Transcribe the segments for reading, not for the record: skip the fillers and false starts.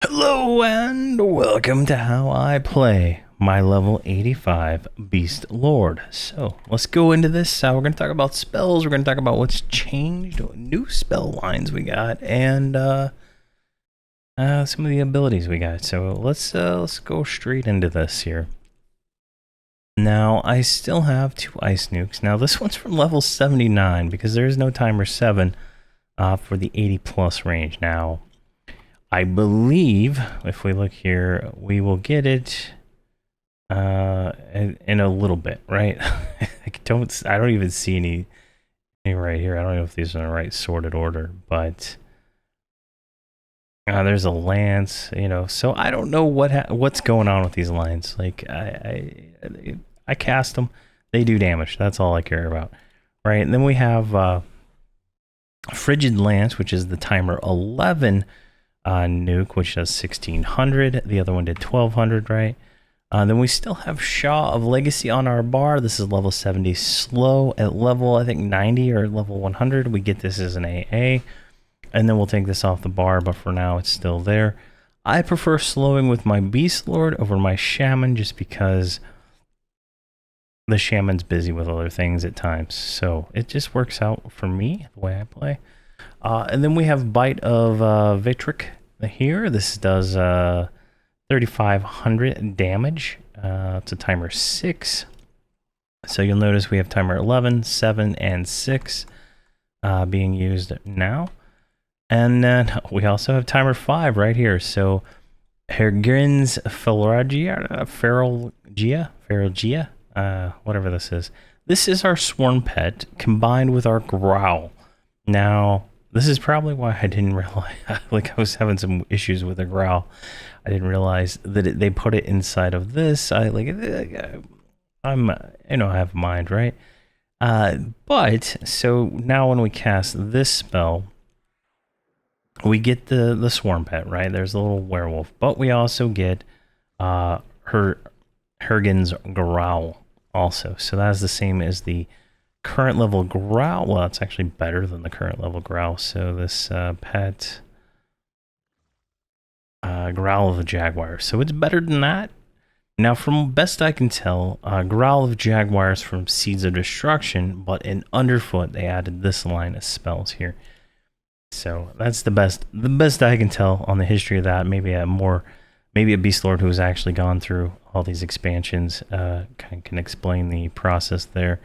Hello and welcome to how I play my level 85 Beastlord. So let's go into this. We're going to talk about spells. We're going to talk about what's changed, what new spell lines we got, and some of the abilities we got. So let's go straight into this here. Now I still have 2 ice nukes. Now this one's from level 79 because there is no timer 7 for the 80 plus range. Now I believe if we look here, we will get it in a little bit, right? I don't even see any right here. I don't know if these are in the right sorted order, but there's a lance, so I don't know what's going on with these lines. Like I cast them, they do damage. That's all I care about, right? And then we have Frigid Lance, which is the timer 11 nuke, which does 1600. The other one did 1200, right? Then we still have Shaw of Legacy on our bar. This is level 70 slow. At level, I think, 90 or level 100, we get this as an AA. And then we'll take this off the bar, but for now, it's still there. I prefer slowing with my Beastlord over my Shaman just because the Shaman's busy with other things at times. So it just works out for me, the way I play. And then we have Bite of Vitric here. This does 3,500 damage. It's a timer 6. So you'll notice we have timer 11, 7, and 6 being used now. And then we also have timer 5 right here. So Hergrin's Feralgia, whatever this is. This is our Sworn Pet combined with our Growl. Now, this is probably why I didn't realize, like I was having some issues with the Growl. I didn't realize that they put it inside of this. I have a mind, right? But so now when we cast this spell, we get the Swarm Pet, right? There's a little werewolf, but we also get Hergen's Growl also. So that's the same as the current level Growl. Well, it's actually better than the current level Growl. So this pet Growl of the Jaguar. So it's better than that. Now, from best I can tell, Growl of Jaguars from Seeds of Destruction, but in Underfoot they added this line of spells here. So that's the best I can tell on the history of that. Maybe a Beastlord who's actually gone through all these expansions can explain the process there.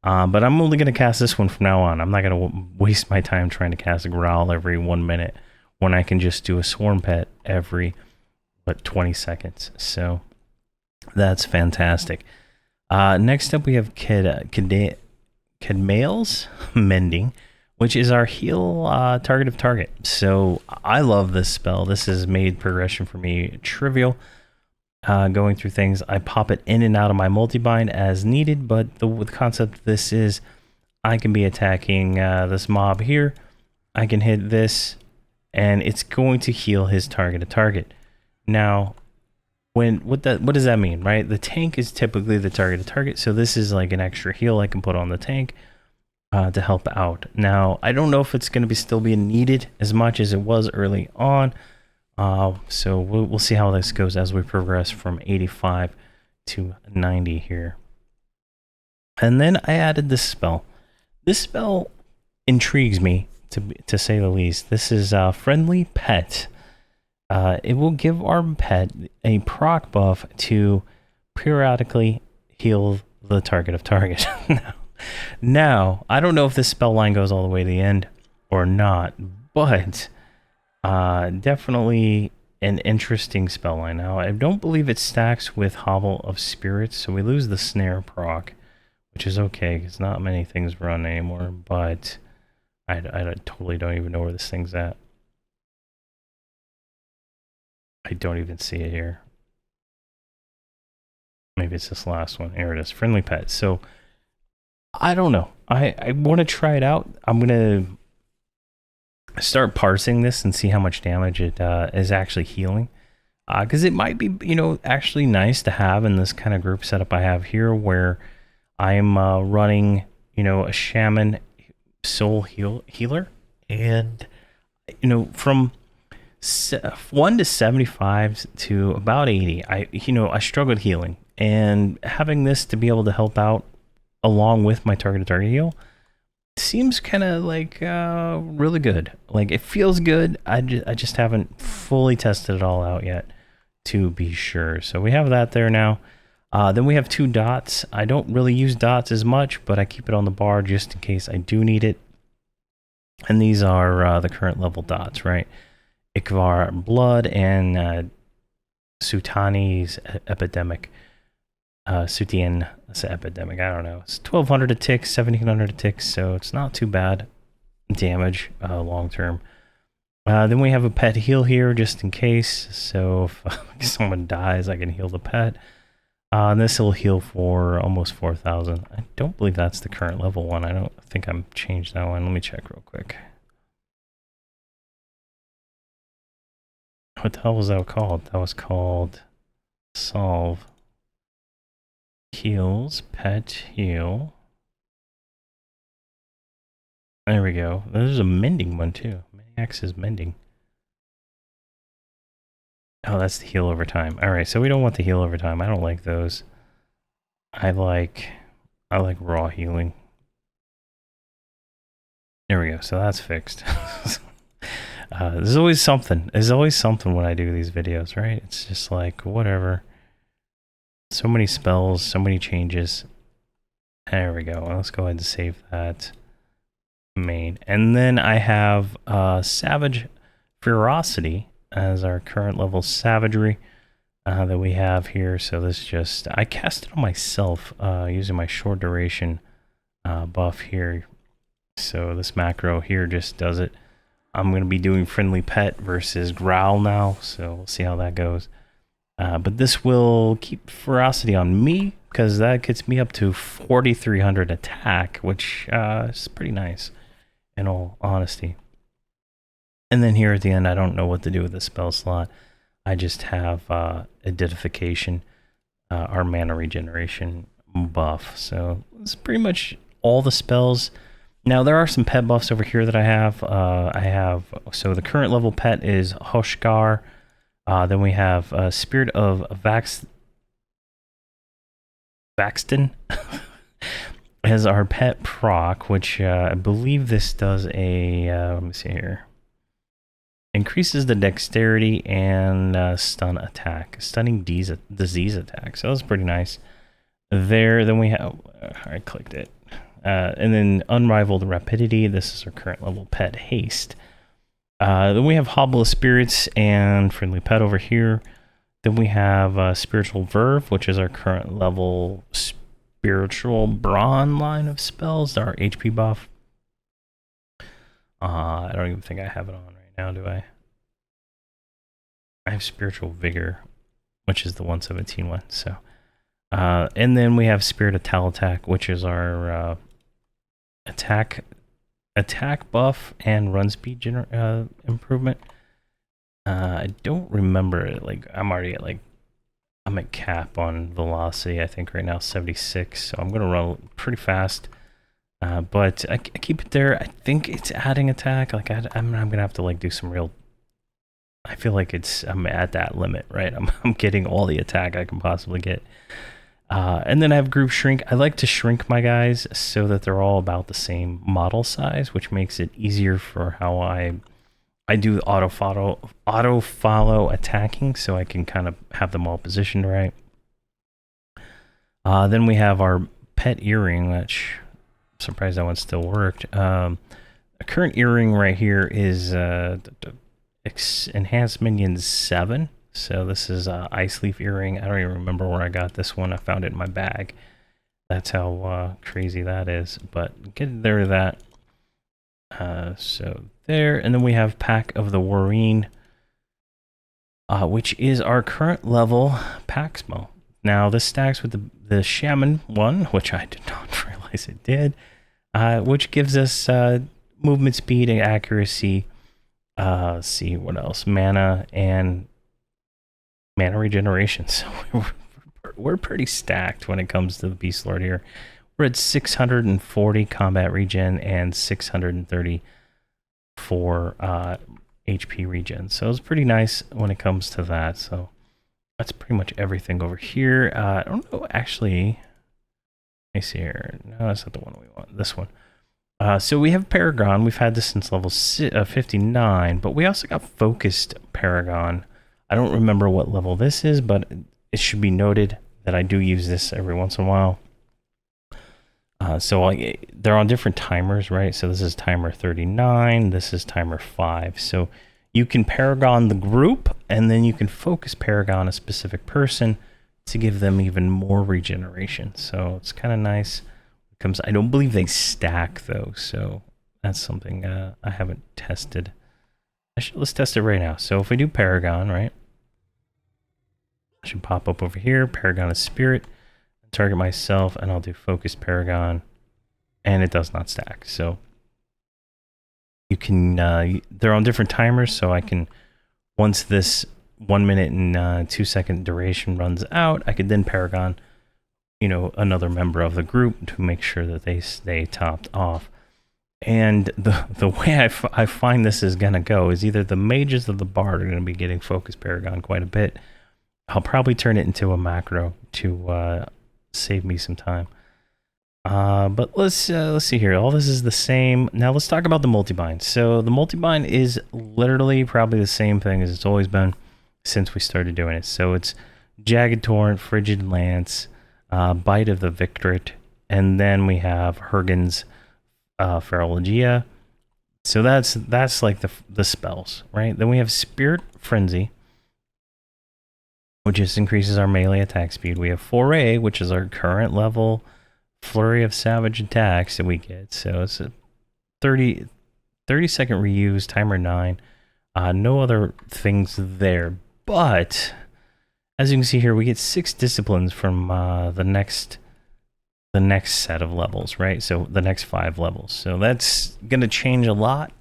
But I'm only going to cast this one from now on. I'm not going to waste my time trying to cast a Growl every 1 minute when I can just do a Swarm Pet every, 20 seconds. So that's fantastic. Next up, we have Kedmail's Mending, which is our heal target of target. So I love this spell. This has made progression for me trivial. Going through things, I pop it in and out of my multibind as needed, but the concept of this is I can be attacking this mob here, I can hit this, and it's going to heal his target of target. Now, what does that mean, right? The tank is typically the target of target, so this is like an extra heal I can put on the tank to help out. Now, I don't know if it's going to be still being needed as much as it was early on. So we'll see how this goes as we progress from 85 to 90 here. And then I added this spell. This spell intrigues me, to say the least. This is Friendly Pet. It will give our pet a proc buff to periodically heal the target of target. Now, I don't know if this spell line goes all the way to the end or not, but definitely an interesting spell line. Now, I don't believe it stacks with Hovel of Spirits, so we lose the snare proc, which is okay because not many things run anymore, but I totally don't even know where this thing's at. I don't even see it here. Maybe it's this last one. Here it is, Friendly Pet. So I don't know. I want to try it out. I'm going to start parsing this and see how much damage it is actually healing. Because it might be, actually nice to have in this kind of group setup I have here where I'm running, a Shaman Soul Healer. And, from 1 to 75 to about 80. I struggle with healing, and having this to be able to help out along with my target heal seems kind of like really good. Like, it feels good. I just haven't fully tested it all out yet to be sure. So we have that there now. Then we have 2 dots. I don't really use dots as much, but I keep it on the bar just in case I do need it. And these are the current level dots, right? Ikvar Blood and Sutani's Epidemic. Sutian Epidemic, I don't know. It's 1200 a tick, 1700 a tick, so it's not too bad damage long term. Then we have a pet heal here just in case, so if someone dies, I can heal the pet. And this will heal for almost 4,000. I don't believe that's the current level one. I don't think I've changed that one. Let me check real quick. What the hell was that called? That was called Solve. Heals, pet heal. There we go. There's a mending one too. Maniacs is mending. Oh, that's the heal over time. All right, so we don't want the heal over time. I don't like those. I like raw healing. There we go. So that's fixed. There's always something. There's always something when I do these videos, right? It's just like whatever. So many spells, so many changes. There we go. Let's go ahead and save that main. And then I have Savage Ferocity as our current level savagery that we have here. So this just, I cast it on myself using my short duration buff here. So this macro here just does it. I'm going to be doing Friendly Pet versus Growl now, so we'll see how that goes. But this will keep Ferocity on me, because that gets me up to 4,300 attack, which is pretty nice, in all honesty. And then here at the end, I don't know what to do with the spell slot. I just have Edification, our mana regeneration buff. So it's pretty much all the spells. Now, there are some pet buffs over here that I have. So the current level pet is Hoshgar. Then we have Spirit of Vaxton as our pet proc, which I believe this does a, let me see here. Increases the dexterity and stun attack. Stunning disease attack. So that's pretty nice. Then we have, I clicked it. And then Unrivaled Rapidity. This is our current level pet, Haste. Then we have Hobble of Spirits and Friendly Pet over here. Then we have Spiritual Verve, which is our current level Spiritual Brawn line of spells, our HP buff. I don't even think I have it on right now, do I? I have Spiritual Vigor, which is the 117 one. So, and then we have Spirit of Talatak, which is our attack buff and run speed improvement. I don't remember it. Like, I'm already at I'm at cap on velocity, I think right now 76, so I'm gonna run pretty fast. But I keep it there. I think it's adding attack. Like, I'm gonna have to like do some real. I feel like I'm at that limit, right? I'm getting all the attack I can possibly get. And then I have Group Shrink. I like to shrink my guys so that they're all about the same model size, which makes it easier for how I do auto follow attacking, so I can kind of have them all positioned right. Then we have our pet earring, which I'm surprised that one still worked. A current earring right here is Enhanced Minions 7. So this is Ice Leaf earring. I don't even remember where I got this one. I found it in my bag. That's how crazy that is. But get there to that. So there, and then we have Pack of the Warreen, which is our current level Paxmo. Now this stacks with the Shaman one, which I did not realize it did, which gives us movement speed and accuracy. Let's see what else, mana and mana regeneration. So we're pretty stacked when it comes to the Beastlord here. We're at 640 combat regen and 630 for HP regen. So it's pretty nice when it comes to that. So that's pretty much everything over here. I don't know, actually. Let me see here. No, that's not the one we want. This one. So we have Paragon. We've had this since level 59, but we also got Focused Paragon. I don't remember what level this is, but it should be noted that I do use this every once in a while. So they're on different timers, right? So this is timer 39. This is timer 5. So you can Paragon the group, and then you can focus Paragon a specific person to give them even more regeneration. So it's kind of nice. I don't believe they stack though, so that's something I haven't tested. Let's test it right now. So if we do Paragon, right, I should pop up over here. Paragon is Spirit. Target myself, and I'll do Focus Paragon, and it does not stack. So you can they're on different timers, so I can, once this 1 minute and 2 second duration runs out, I could then Paragon, you know, another member of the group to make sure that they stay topped off. And the way I find this is gonna go is either the mages or the bard are gonna be getting Focus Paragon quite a bit. I'll probably turn it into a macro to save me some time. But let's see here. All this is the same. Now let's talk about the Multibind. So the Multibind is literally probably the same thing as it's always been since we started doing it. So it's Jagged Torrent, Frigid Lance, Bite of the Victorate, and then we have Hergen's Ferologia. So that's like the spells, right? Then we have Spirit Frenzy, which just increases our melee attack speed. We have Foray, which is our current level flurry of savage attacks that we get. So it's a 30 second reuse, timer 9. No other things there, but as you can see here, we get 6 disciplines from the next set of levels, right? So the next 5 levels. So that's gonna change a lot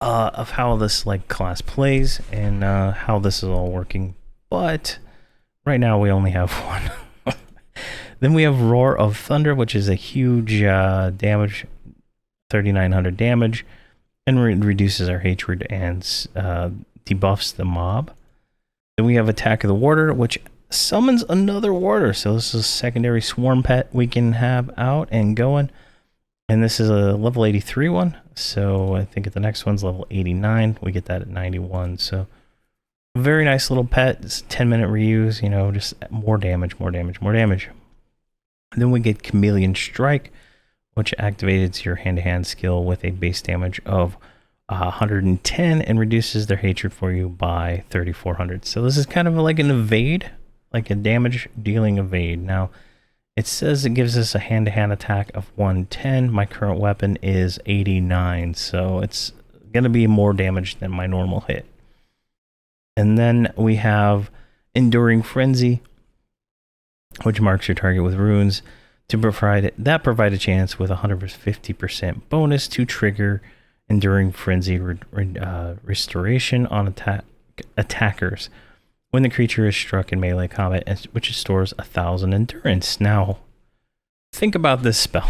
of how this like class plays and how this is all working. But right now we only have one. Then we have Roar of Thunder, which is a huge damage, 3,900 damage, and reduces our hatred and debuffs the mob. Then we have Attack of the Warder, which summons another warder. So this is a secondary swarm pet we can have out and going. And this is a level 83 one. So I think the next one's level 89. We get that at 91. So very nice little pet. It's 10-minute reuse, you know, just more damage, more damage, more damage. And then we get Chameleon Strike, which activates your hand-to-hand skill with a base damage of 110 and reduces their hatred for you by 3,400. So this is kind of like an evade, like a damage dealing evade. Now, it says it gives us a hand-to-hand attack of 110. My current weapon is 89, so it's going to be more damage than my normal hit. And then we have Enduring Frenzy, which marks your target with runes to provide a chance with 150% bonus to trigger Enduring Frenzy restoration on attackers when the creature is struck in melee combat, which restores 1,000 endurance. Now, think about this spell.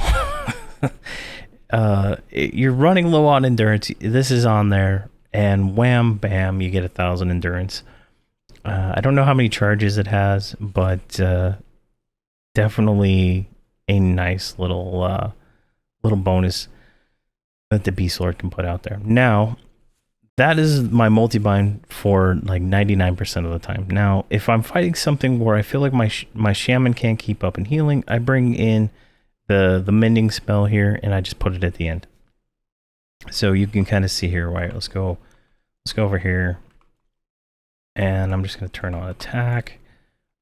You're running low on endurance. This is on there, and wham, bam, you get 1,000 endurance. I don't know how many charges it has, but definitely a nice little bonus that the Beastlord can put out there. Now, that is my multibind for like 99% of the time. Now, if I'm fighting something where I feel like my shaman can't keep up in healing, I bring in the mending spell here, and I just put it at the end. So you can kind of see here, right? Let's go over here, and I'm just going to turn on attack.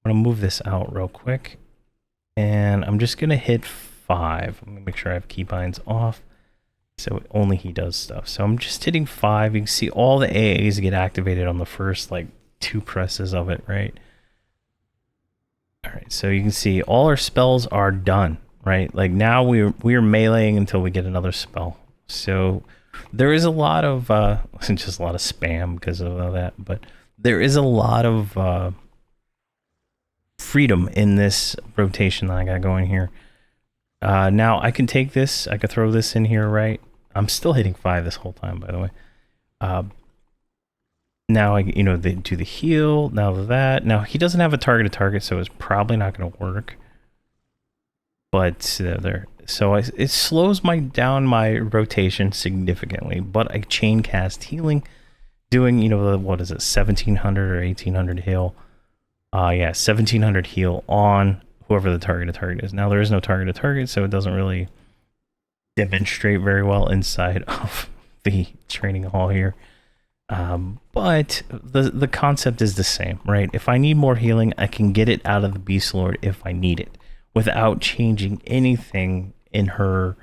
I'm going to move this out real quick, and I'm just going to hit 5. I'm going to make sure I have keybinds off, so only he does stuff. So I'm just hitting 5. You can see all the AAs get activated on the first like 2 presses of it, right? All right, so you can see all our spells are done, right? Like now we are meleeing until we get another spell. So there is a lot of just a lot of spam because of all that, but there is a lot of freedom in this rotation that I got going here. Now I can take this, I could throw this in here, right? I'm still hitting 5 this whole time, by the way. Now they do the heal. Now he doesn't have a target to target, so it's probably not going to work. But it slows down my rotation significantly. But I chain cast healing, doing what is it, 1700 or 1800 heal. Yeah, 1700 heal on whoever the target to target is. Now there is no target to target, so it doesn't really demonstrate very well inside of the training hall here. But the concept is the same, right? If I need more healing, I can get it out of the Beastlord if I need it, without changing anything in her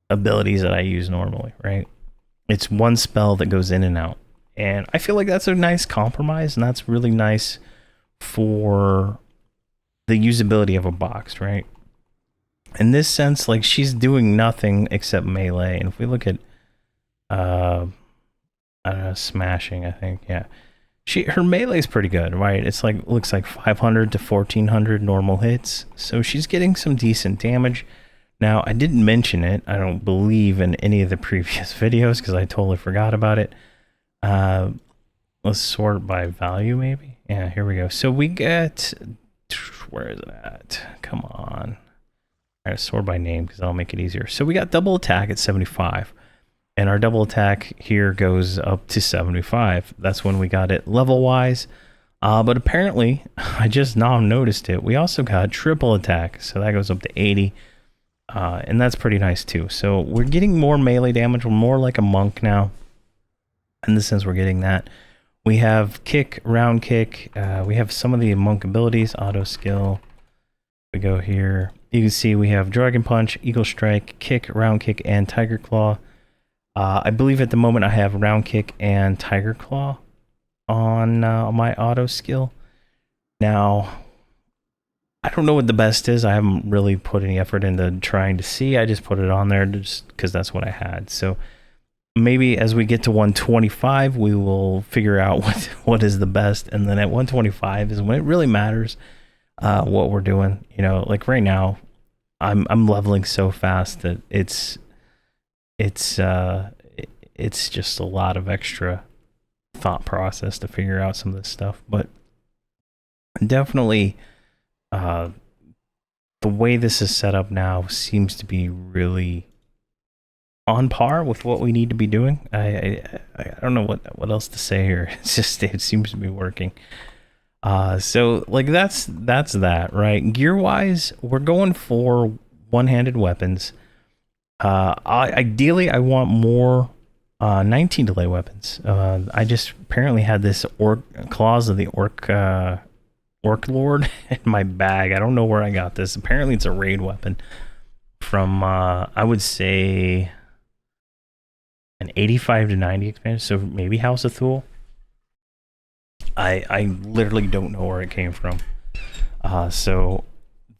abilities that I use normally, right? It's one spell that goes in and out. And I feel like that's a nice compromise, and that's really nice for the usability of a box, right? In this sense, like, she's doing nothing except melee. And if we look at I don't know, smashing, I think, yeah. Her melee is pretty good, right? It's like, looks like 500 to 1400 normal hits. So she's getting some decent damage. Now, I didn't mention it, I don't believe, in any of the previous videos because I totally forgot about it. Let's sort by value, maybe. Yeah, here we go. So we get, where is it at? Come on. All right, sort by name because that'll make it easier. So we got double attack at 75. And our double attack here goes up to 75. That's when we got it level-wise. But apparently, I just now noticed it. We also got triple attack, so that goes up to 80. And that's pretty nice too. So we're getting more melee damage. We're more like a monk now. In the sense we're getting that. We have kick, round kick. We have some of the monk abilities, auto skill. We go here. You can see we have dragon punch, eagle strike, kick, round kick, and tiger claw. I believe at the moment I have round kick and tiger claw on my auto skill. Now, I don't know what the best is. I haven't really put any effort into trying to see. I just put it on there just because that's what I had. So maybe as we get to 125, we will figure out what is the best. And then at 125 is when it really matters what we're doing. Like right now, I'm leveling so fast that it's just a lot of extra thought process to figure out some of this stuff. But definitely the way this is set up now seems to be really on par with what we need to be doing. I don't know what else to say here. It's just, it seems to be working. So like that's that, right? Gear wise, we're going for one-handed weapons. Ideally I want more 19 delay weapons. I just apparently had this claws of the orc lord in my bag. I don't know where I got this. Apparently it's a raid weapon from I would say an 85 to 90 expansion, so maybe House of Thule. I literally don't know where it came from. So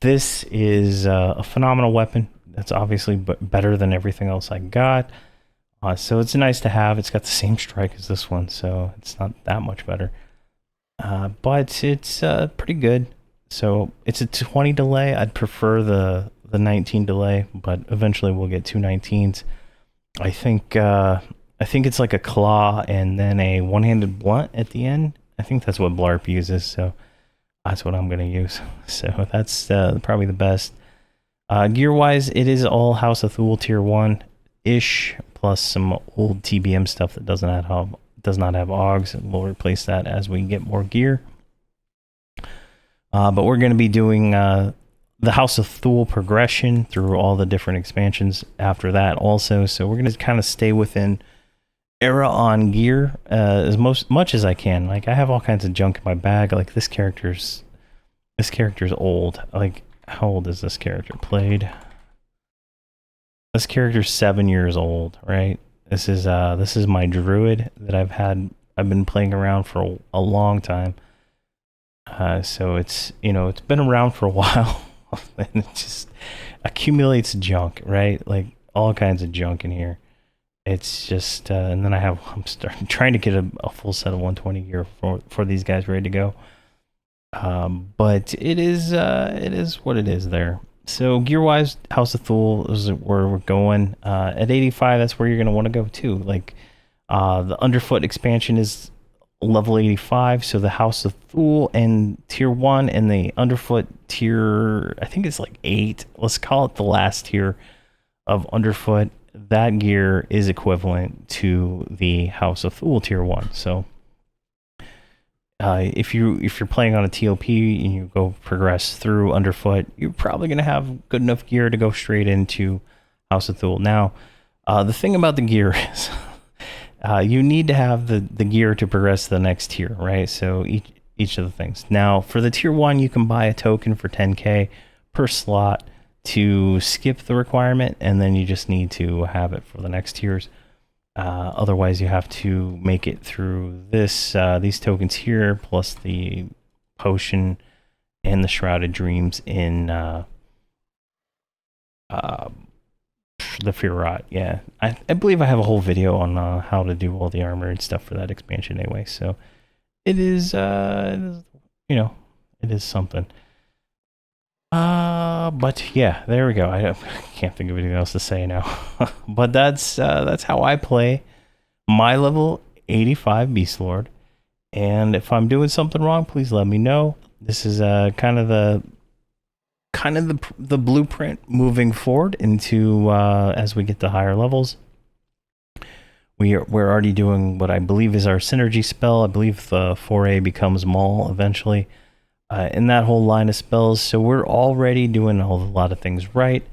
this is a phenomenal weapon. That's obviously better than everything else I got. So it's nice to have. It's got the same strike as this one, so it's not that much better. But it's pretty good. So it's a 20 delay. I'd prefer the 19 delay, but eventually we'll get two 19s. I think it's like a claw and then a one-handed blunt at the end. I think that's what Blarp uses, so that's what I'm going to use. So that's probably the best. Gear-wise, it is all House of Thule Tier 1-ish, plus some old TBM stuff that does not have AUGs, and we'll replace that as we get more gear. But we're going to be doing the House of Thule progression through all the different expansions after that also. So we're going to kind of stay within era on gear as much as I can. Like, I have all kinds of junk in my bag. Like, this character's old. Like, how old is this character? This character's 7 years old, right? This is my druid that I've been playing around for a long time. So it's been around for a while. And it just accumulates junk, right? Like, all kinds of junk in here. It's just and then I'm trying to get a full set of 120 gear for these guys ready to go. But it is what it is there. So gear wise, House of Thule is where we're going. At 85, that's where you're gonna want to go too. Like, the underfoot expansion is level 85, so the House of Thule and tier 1, and the Underfoot tier, I think it's like 8. Let's call it the last tier of Underfoot. That gear is equivalent to the House of Thule tier 1. So if you're playing on a TOP and you go progress through Underfoot, you're probably going to have good enough gear to go straight into House of Thule. Now, the thing about the gear is you need to have the gear to progress to the next tier, right? So each of the things. Now, for the tier 1, you can buy a token for 10k per slot to skip the requirement, and then you just need to have it for the next tiers. Otherwise, you have to make it through these tokens here, plus the potion and the Shrouded Dreams in the Verant. Yeah, I believe I have a whole video on how to do all the armor and stuff for that expansion anyway. So it is it is something. But yeah, there we go. I can't think of anything else to say now. But that's how I play my level 85 Beastlord. And if I'm doing something wrong, please let me know. This is kind of the blueprint moving forward into as we get to higher levels. We're already doing what I believe is our synergy spell. I believe the 4A becomes Maul eventually. In that whole line of spells, so we're already doing a whole lot of things right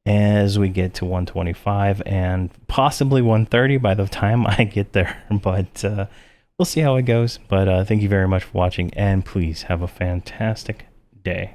as we get to 125 and possibly 130 by the time I get there, but we'll see how it goes. But thank you very much for watching, and please have a fantastic day.